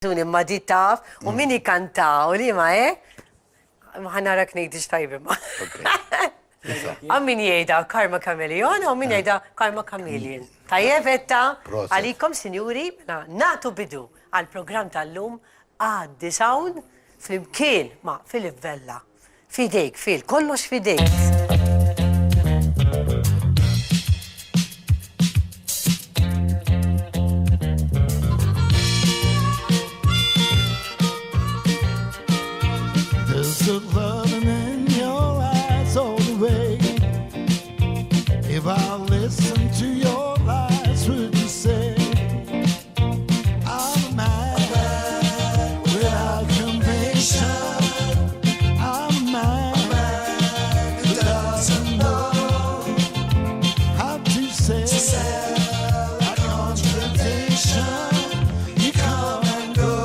Tuni ma di taf, u minni kantaw li ma ħanarak nejdix tajbi ma. Għammin jgħida Karma Chameleon, u min jgħida Karma Chameleon. Tajjeb etta, għalikom sinjuri, natu bidu għal-program tal-lum Għaddi Sound fl-imkien ma Vella. Fidejk, kollox fidejk. There's a loving in your eyes all the way. If I listen to your lies, would you say I'm a man without conviction? I'm a man who doesn't know how to say a contradiction. You come and go.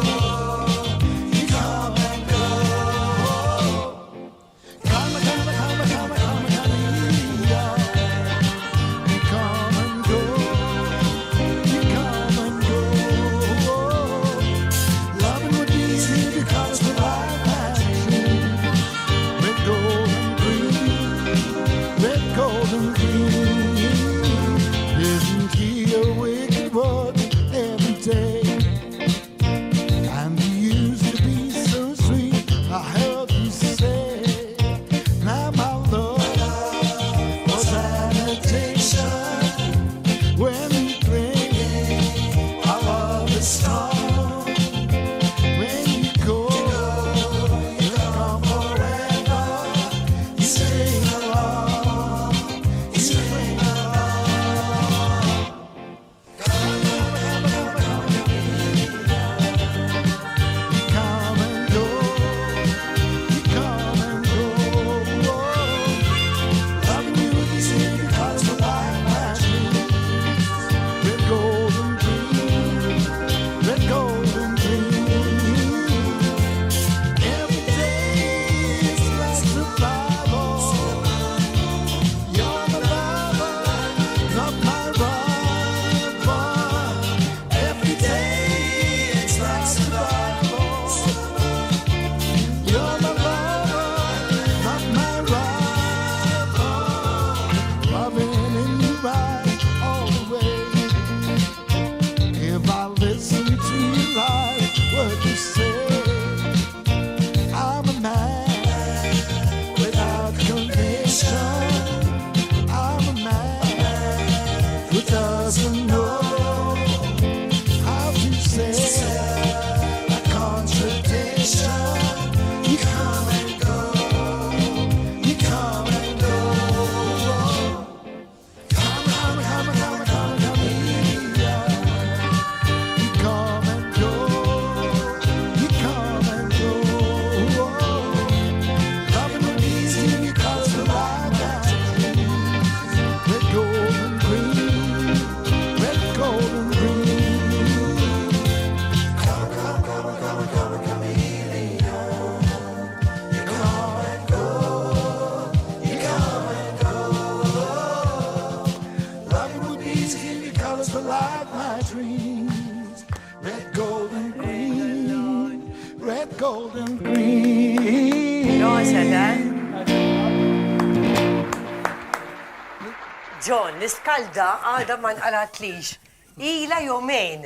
John, l-iskalda għada ma nqalatlix. Ila jomejn.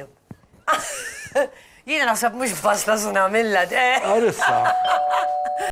Jiena naħseb mux basla suna milla, Arissa.